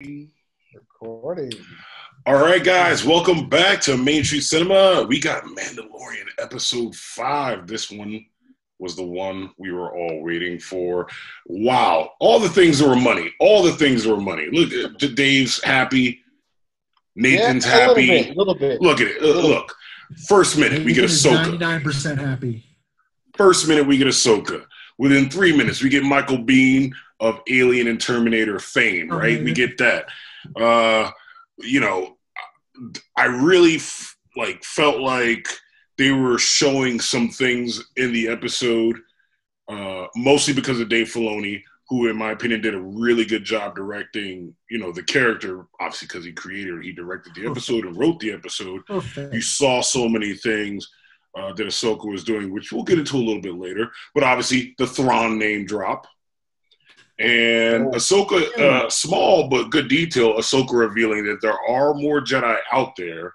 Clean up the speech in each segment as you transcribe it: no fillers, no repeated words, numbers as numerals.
Recording. All right, guys, welcome back to Main Street Cinema. We got Mandalorian episode 5. This one was the one we were all waiting for. Wow, all the things that were money. All the things that were money. Look, Dave's happy. Nathan's happy. A little bit. Look at it. Look, first minute we get Ahsoka. 99% happy. First minute we get Ahsoka. Within 3 minutes we get Michael Biehn of Alien and Terminator fame. Right, we get that. I really felt like they were showing some things in the episode, mostly because of Dave Filoni, who, in my opinion, did a really good job directing, the character, obviously because he directed the episode and wrote the episode. Okay. You saw so many things that Ahsoka was doing, which we'll get into a little bit later, but obviously the Thrawn name drop. And Ahsoka, small but good detail, Ahsoka revealing that there are more Jedi out there.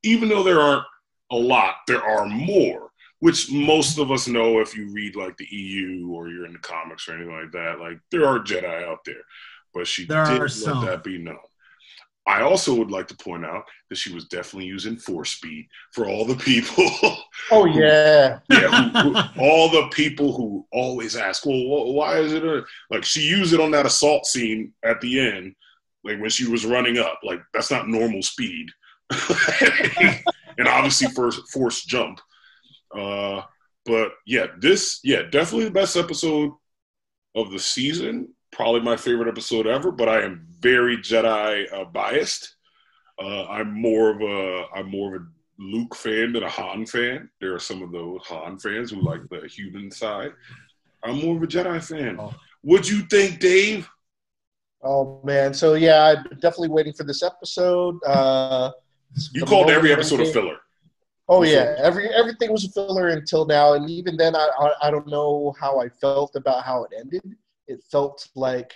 Even though there aren't a lot, there are more, which most of us know if you read like the EU or you're in the comics or anything like that. Like, there are Jedi out there. But she did let that be known. I also would like to point out that she was definitely using force speed for all the people. Oh, yeah. All the people who always ask, well, why is it like she used it on that assault scene at the end, like when she was running up. Like, that's not normal speed. And obviously force jump. But yeah, definitely the best episode of the season. Probably my favorite episode ever, but I am very Jedi biased. I'm more of a Luke fan than a Han fan. There are some of those Han fans who like the human side. I'm more of a Jedi fan. What'd you think, Dave? Oh man, so yeah, I'm definitely waiting for this episode. You called every episode a filler. Oh yeah, everything was a filler until now, and even then, I don't know how I felt about how it ended. It felt like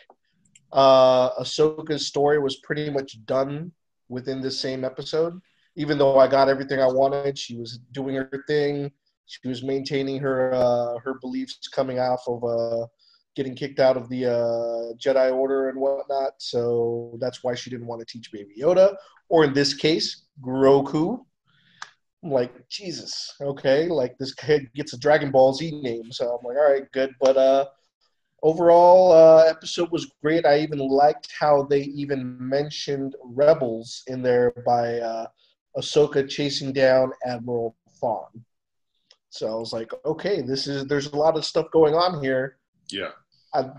Ahsoka's story was pretty much done within the same episode. Even though I got everything I wanted, she was doing her thing. She was maintaining her beliefs coming off of getting kicked out of the Jedi Order and whatnot. So that's why she didn't want to teach Baby Yoda, or in this case, Grogu. I'm like, Jesus, okay, like this kid gets a Dragon Ball Z name. So I'm like, all right, good. But overall, episode was great. I even liked how they even mentioned Rebels in there by Ahsoka chasing down Admiral Thrawn. So I was like, okay, there's a lot of stuff going on here. Yeah.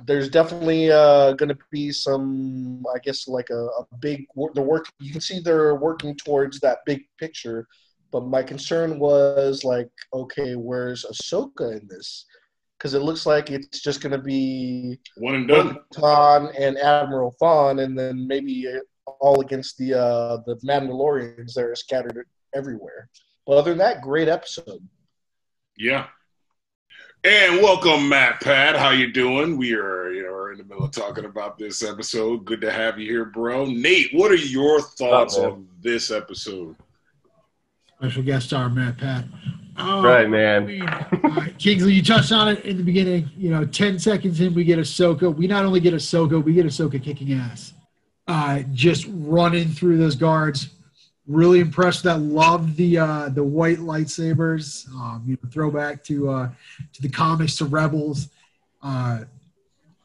There's definitely going to be some, I guess, like a big you can see they're working towards that big picture. But my concern was like, okay, where's Ahsoka in this? Because it looks like it's just going to be one and done. Thrawn and Admiral Thrawn, and then maybe all against the Mandalorians that are scattered everywhere. But other than that, great episode. Yeah. And welcome, Matt Pat. How you doing? We are in the middle of talking about this episode. Good to have you here, bro. Nate, what are your thoughts on this episode? Special guest star, Matt Pat. Right, man. Kingsley, you touched on it in the beginning. 10 seconds in, we get Ahsoka. We not only get Ahsoka, we get Ahsoka kicking ass. Just running through those guards. Really impressed with that. Loved the white lightsabers. Throwback to the comics, to Rebels.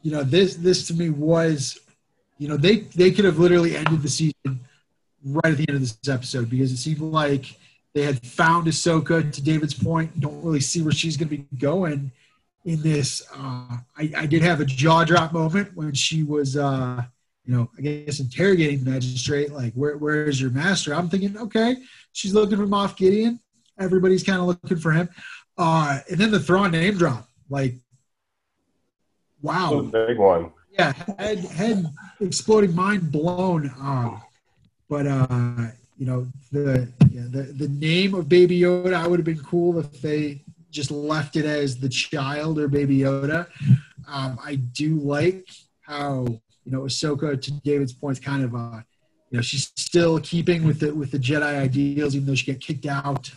This to me was, they could have literally ended the season right at the end of this episode, because it seemed like they had found Ahsoka, to David's point. Don't really see where she's going to be going in this. I did have a jaw drop moment when she was, I guess interrogating the magistrate, like, where is your master? I'm thinking, okay, she's looking for Moff Gideon. Everybody's kind of looking for him. And then the Thrawn name drop, like, wow. That's a big one. Yeah, head exploding, mind blown. But the name of Baby Yoda, I would have been cool if they just left it as the child or Baby Yoda. I do like how Ahsoka, to David's point, is kind of she's still keeping with the Jedi ideals, even though she got kicked out.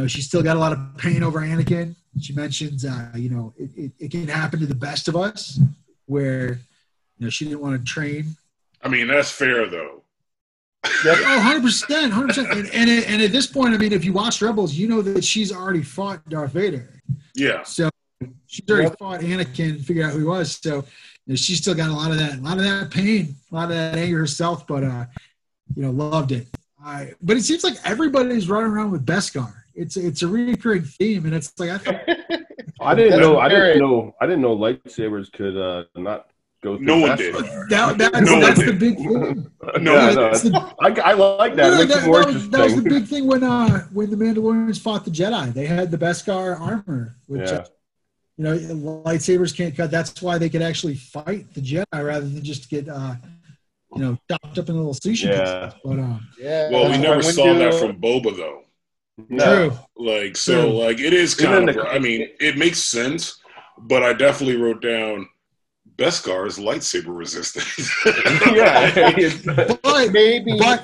She's still got a lot of pain over Anakin. She mentions it can happen to the best of us, where she didn't want to train. I mean, that's fair though. Yep. Oh, 100%, 100%. And at this point, I mean, if you watch Rebels, you know that she's already fought Darth Vader. Yeah. So she's already fought Anakin, figured out who he was. So she's still got a lot of that pain, a lot of that anger herself. But loved it. But it seems like everybody's running around with Beskar. It's a recurring theme, and it's like I didn't know lightsabers could not go through. No one did. That's the big thing. I like that. It makes it more interesting. That was the big thing when the Mandalorians fought the Jedi. They had the Beskar armor, which lightsabers can't cut. That's why they could actually fight the Jedi rather than just get chopped up in little sushi pieces. But well, we never saw that from Boba though. No. True. It is kind of. I mean, it makes sense, but I definitely wrote down Beskar is lightsaber resistant. But maybe was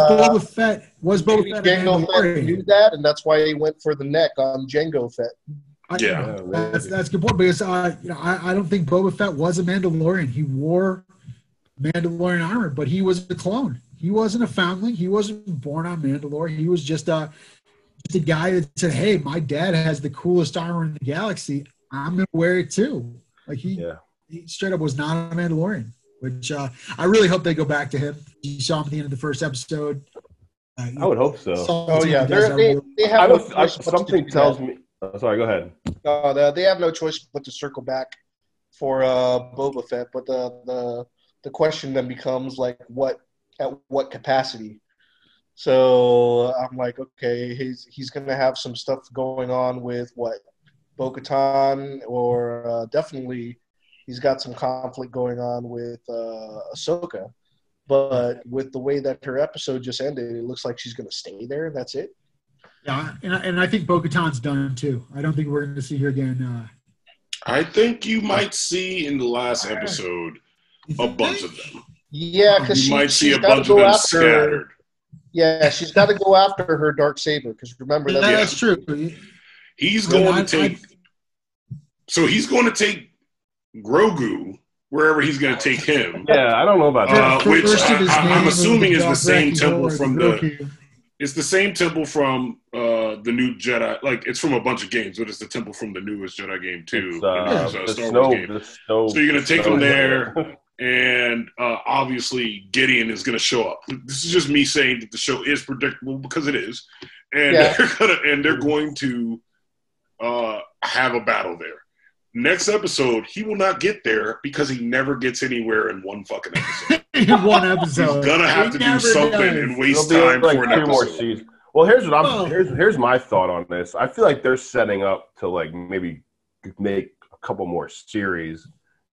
Boba Fett Jango Fett knew that, and that's why he went for the neck on Jango Fett. That's a good point because I don't think Boba Fett was a Mandalorian. He wore Mandalorian armor, but he was a clone. He wasn't a foundling. He wasn't born on Mandalore. He was just a guy that said, "Hey, my dad has the coolest armor in the galaxy. I'm gonna wear it too." Like he straight up was not a Mandalorian. Which I really hope they go back to him. You saw him at the end of the first episode. I would hope so. They have something tells me. Sorry, go ahead. They have no choice but to circle back for Boba Fett. But the question then becomes at what capacity? So I'm like, okay, he's going to have some stuff going on with Bo-Katan, or definitely he's got some conflict going on with Ahsoka. But with the way that her episode just ended, it looks like she's going to stay there. And that's it. Yeah, and I think Bo-Katan's done too. I don't think we're going to see her again. I think you might see in the last episode a bunch of them. Yeah, because you might see a bunch of them scattered. Yeah, she's got to go after her Darksaber, because remember that. That's true. He's going to take. So he's going to take Grogu wherever he's going to take him. Yeah, I don't know about that. Which I'm assuming is the same temple from the. It's the same temple from the new Jedi. Like, it's from a bunch of games, but it's the temple from the newest Jedi game too. Star Wars game. So you're going to take him there. And obviously, Gideon is going to show up. This is just me saying that the show is predictable because it is, and they're going to have a battle there. Next episode, he will not get there because he never gets anywhere in one fucking episode. In one episode, he's gonna have to do something and waste time for an episode. Well, here's my thought on this. I feel like they're setting up to maybe make a couple more series.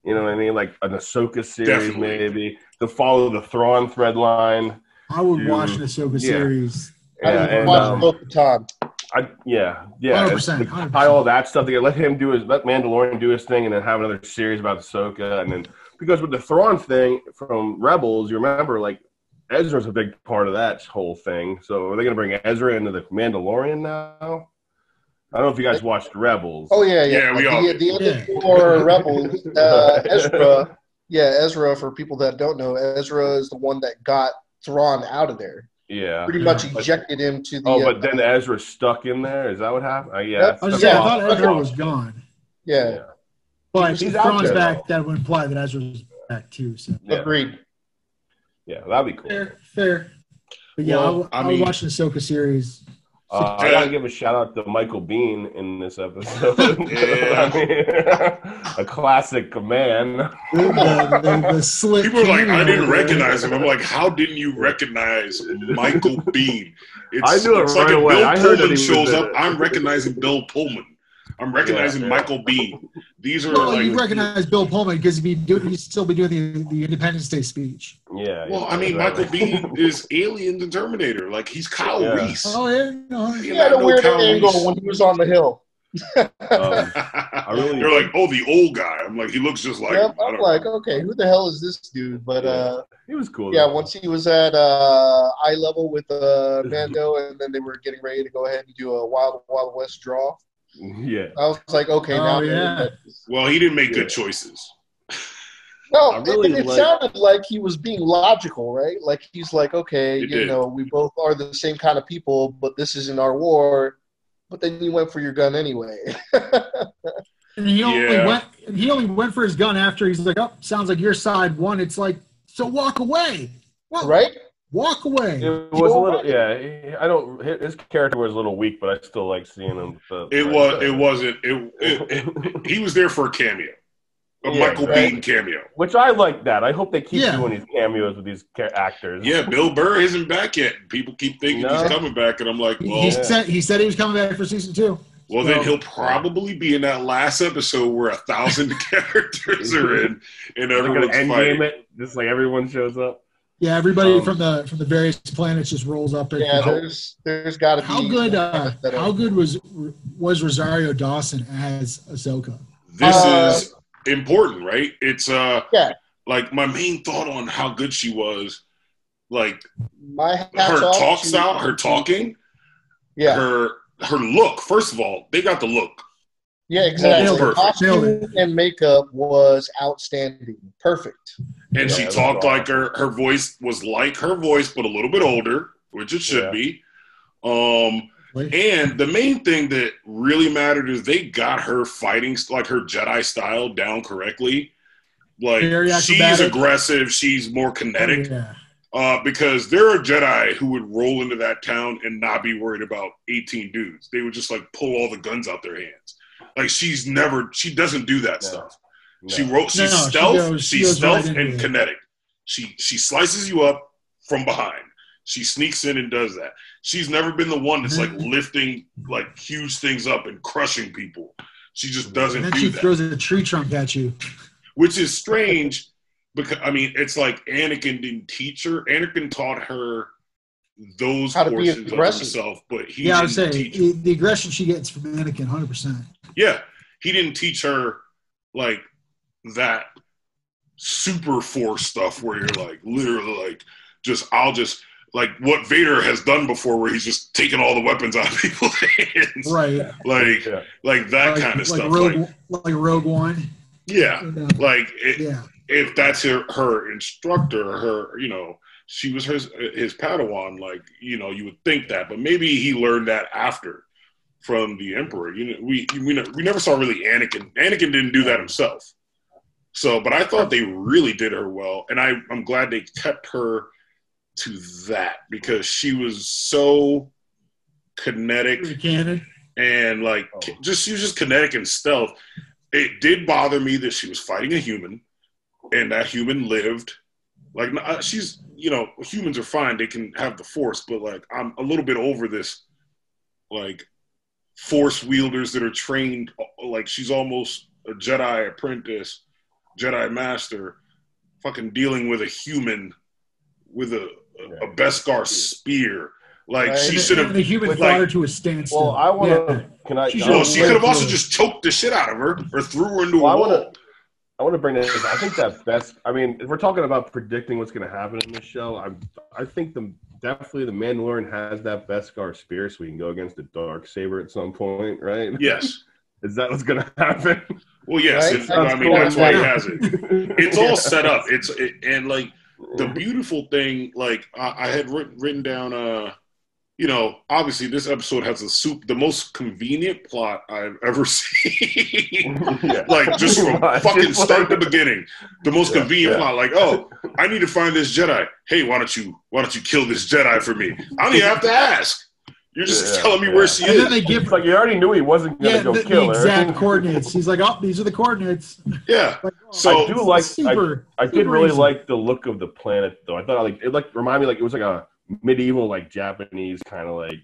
You know what I mean? Like an Ahsoka series, maybe, to follow the Thrawn thread line. I would watch an Ahsoka series. I would watch Bo-Katan. 100%. Tie all that stuff together. Let Mandalorian do his thing, and then have another series about Ahsoka. And then, because with the Thrawn thing from Rebels, you remember, Ezra's a big part of that whole thing. So are they going to bring Ezra into the Mandalorian now? I don't know if you guys watched Rebels. Oh, yeah. We all the end for Rebels, Ezra, for people that don't know, Ezra is the one that got Thrawn out of there. Yeah. Pretty much ejected him to the... but then Ezra's stuck in there? Is that what happened? I thought Ezra was gone. Yeah. But if Thrawn's back, that would imply that Ezra's back too. So. Yeah. Agreed. Yeah, that'd be cool. Fair. But I'll watch the Ahsoka series. I gotta give a shout out to Michael Biehn in this episode. A classic man. The slick. People are like, I didn't recognize him. I'm like, how didn't you recognize Michael Biehn? I knew it right away. Bill Pullman shows up. I'm recognizing Bill Pullman. I'm recognizing Michael Biehn. These are you recognize Bill Pullman because he'd still be doing the Independence Day speech. Yeah. Well, I mean, Michael Biehn is Aliens and Terminator. Like, he's Kyle Reese. Oh yeah, he had a weird angle when he was on the hill. They're like, the old guy. I'm like, he looks just like him. I'm like, okay, who the hell is this dude? But he was cool. Yeah, once he was at eye level with Mando, and then they were getting ready to go ahead and do a Wild Wild West draw. Yeah, I was like, okay, now. Well, he didn't make good choices. No, really it sounded like he was being logical, right? Like he's like, okay, we both are the same kind of people, but this isn't our war. But then you went for your gun anyway. And he only went for his gun after he's like, oh, sounds like your side won. It's like, so walk away. Well, right? Walk away. It was a little, yeah. I don't. His character was a little weak, but I still like seeing him. He was there for a cameo, Michael Bean cameo, which I like that. I hope they keep doing these cameos with these actors. Yeah, Bill Burr isn't back yet. People keep thinking he's coming back, and I'm like, well, he said he was coming back for season 2. Well, then he'll probably be in that last episode where 1,000 characters are in, and everyone's fighting. Just like everyone shows up. Yeah, everybody from the various planets just rolls up. There's got to be. How good was Rosario Dawson as Ahsoka? This is important, right? It's like my main thought on how good she was, like her talk style, her talking, her look. First of all, they got the look. Yeah, exactly. Costume and makeup was outstanding. Perfect. And she talked like her voice was like her voice, but a little bit older, which it should be. And the main thing that really mattered is they got her fighting, like her Jedi style, down correctly. Like, she's aggressive. She's more kinetic. Because there are Jedi who would roll into that town and not be worried about 18 dudes. They would just, like, pull all the guns out their hands. Like, she doesn't do that stuff. No. She's stealth and kinetic. She slices you up from behind. She sneaks in and does that. She's never been the one that's like lifting like huge things up and crushing people. She just doesn't do that. And then she throws a tree trunk at you. Which is strange because, I mean, it's like Anakin didn't teach her. Anakin taught her those portions of himself, but he didn't teach her. The aggression she gets from Anakin, 100%. Yeah. He didn't teach her like that super force stuff where you're like literally like I'll just like what Vader has done before where he's just taking all the weapons out of people's hands. Right. Like that kind of stuff. Like Rogue One. Yeah. If that's her instructor, she was his Padawan, like, you would think that, but maybe he learned that after from the Emperor. We never saw really Anakin. Anakin didn't do that himself. So, but I thought they really did her well, and I'm glad they kept her to that because she was so kinetic and like she was just kinetic and stealth. It did bother me that she was fighting a human, and that human lived. Like she's, humans are fine; they can have the Force, but like I'm a little bit over this, like Force wielders that are trained. Like she's almost a Jedi apprentice, Jedi master, fucking dealing with a human with a Beskar spear. Like she should have. The human fought her to a standstill. Well, I want to. Can I? She could have also just choked the shit out of her or threw her into a wall. I want to bring this. I think that best. I mean, if we're talking about predicting what's going to happen in this show, I think definitely the Mandalorian has that Beskar spear, so we can go against the Darksaber at some point, right? Yes. Is that what's going to happen? Well, yes. Right? That's why he has it. It's all set up. And like the beautiful thing, like I had written down. Obviously this episode has the most convenient plot I've ever seen. Like just from fucking start to beginning, the most convenient plot. Like, oh, I need to find this Jedi. Hey, why don't you kill this Jedi for me? I don't even have to ask. You're just telling me where she is. Then they give like you already knew he wasn't going to go kill her. The exact coordinates. He's like, oh, these are the coordinates. Yeah. Like, so I do like. I did really like the look of the planet, though. I thought it reminded me like it was like a medieval, like Japanese kind of like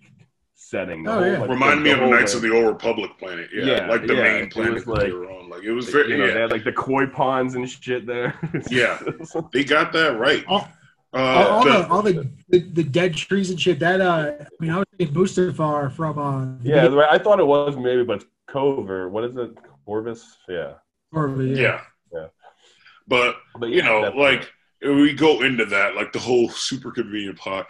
setting. Reminded me of Knights of the Old Republic planet. Like the main planet that they were on. Like it was very. They had like the koi ponds and shit there. They got that right. All the dead trees and shit. That I was thinking Mustafar from. I thought it was maybe, but it's Cove or what is it? Corvus. Yeah. Corvus. Yeah. But like. We go into that, like the whole super convenient plot.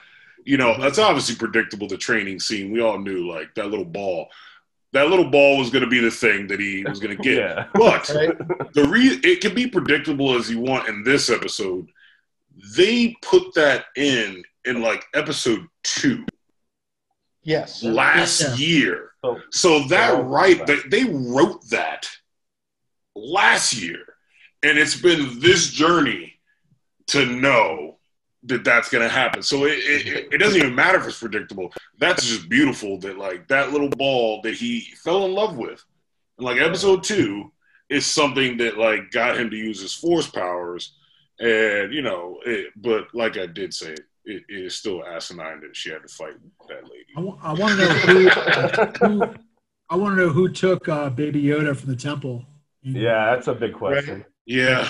That's obviously predictable, the training scene. We all knew, like, that little ball. That little ball was going to be the thing that he was going to get. Yeah. But Right? it can be predictable as you want in this episode. They put that in like episode 2 Yes. last year. So they wrote that last year. And it's been this journey to know that that's going to happen. So it doesn't even matter if it's predictable. That's just beautiful that, like, that little ball that he fell in love with. And, like, episode 2 is something that, like, got him to use his force powers. And, you know, but like I did say, it is still asinine that she had to fight that lady. I want to know I want to know who took Baby Yoda from the temple. Yeah, that's a big question. Right. Yeah.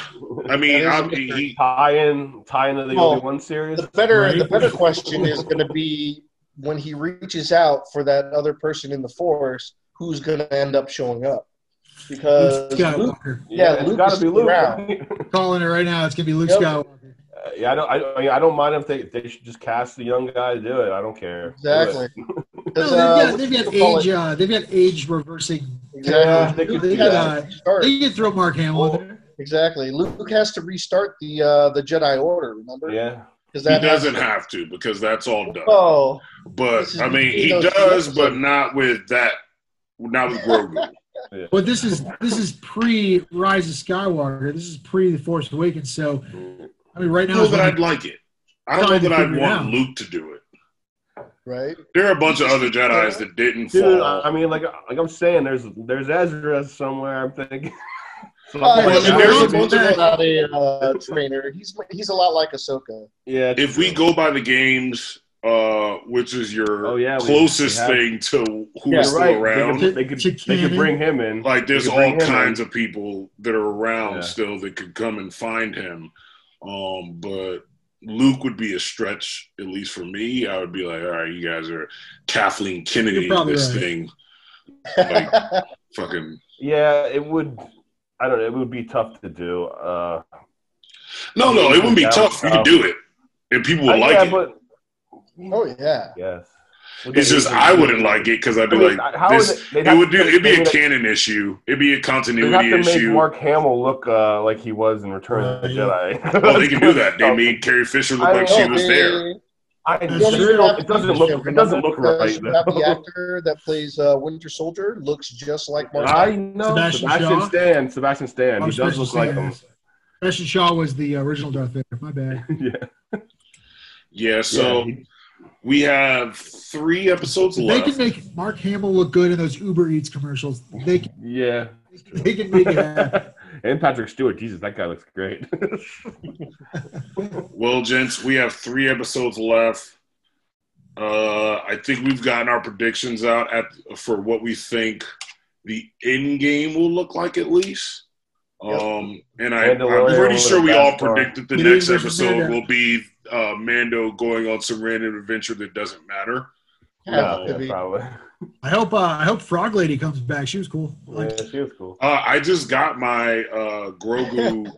I mean, Tie into the Obi-Wan series. The better question is going to be when he reaches out for that other person in the Force, who's going to end up showing up? Because Luke, it's got to be Luke. Around. Calling it right now. It's going to be Luke Skywalker. I don't mind if they should just cast the young guy to do it. I don't care. Exactly. They've got age reversing. Exactly. They can throw Mark Hamill in there. Exactly. Luke has to restart the Jedi Order. Remember? Yeah. He doesn't have to because that's all done. Oh, but I mean, he does, but not with that. Not with Grogu. Yeah. But this is pre Rise of Skywalker. This is pre The Force Awakens. So, I mean, right now, I don't know that I'd like it. I don't know that I'd want Luke to do it. Right? There are a bunch of other Jedis that didn't fall. I mean, like I'm saying, there's Ezra somewhere. I'm thinking. There's a bunch about a trainer. He's a lot like Ahsoka. Yeah. If we go by the games, which is your closest thing to who's still around, they could bring him in. Like, there's all kinds of people that are around still that could come and find him. But Luke would be a stretch, at least for me. I would be like, all right, you guys are Kathleen Kennedy in this thing. Like, fucking. Yeah, it would. I don't know. It would be tough to do. No, it wouldn't be tough. You could do it, and people would like it. But, yeah. Yes. It's just I wouldn't like it because I'd be it'd be a canon issue. It'd be a continuity issue. They have to make Mark Hamill look like he was in Return of the Jedi. Well, they can do that. They made Carrie Fisher look like she was there. It doesn't look right. The actor that plays Winter Soldier looks just like Mark Hamill. I know. Sebastian Stan. He does look like him. Sebastian Shaw was the original Darth Vader. My bad. Yeah. So we have 3 episodes left. They can make Mark Hamill look good in those Uber Eats commercials. They can make it happen. And Patrick Stewart, Jesus, that guy looks great. Well, gents, we have 3 episodes left. I think we've gotten our predictions out for what we think the end game will look like, at least. And I'm pretty sure we all predicted the next episode will be Mando going on some random adventure that doesn't matter. Probably. I hope Frog Lady comes back. She was cool. She was cool. I just got my Grogu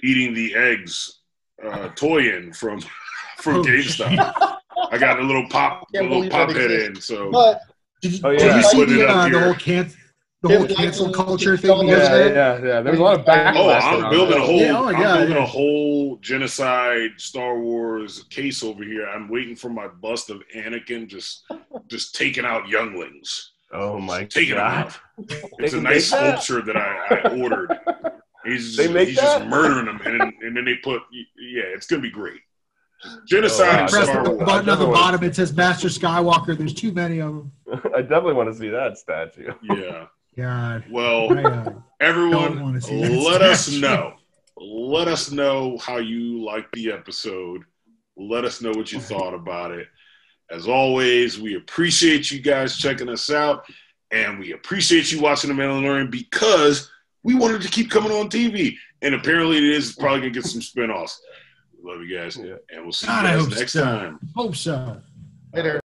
eating the eggs toy in from GameStop. I got a little pop head in. So, but did you see the whole cancel culture thing? Yeah. There was a lot of backlash. I'm building a whole genocide Star Wars case over here. I'm waiting for my bust of Anakin just taking out younglings. Oh my god! Taking them out. It's a nice sculpture that I ordered. He's just murdering them, and then they put it's gonna be great. Genocide. Press the button on the bottom. It says Master Skywalker. There's too many of them. I definitely want to see that statue. Yeah. God. Well, everyone, let us know. Let us know how you liked the episode. Let us know what you thought about it. As always, we appreciate you guys checking us out, and we appreciate you watching The Mandalorian because we wanted to keep coming on TV, and apparently it is probably going to get some spinoffs. Love you guys, and we'll see you guys next time. Hope so. Later.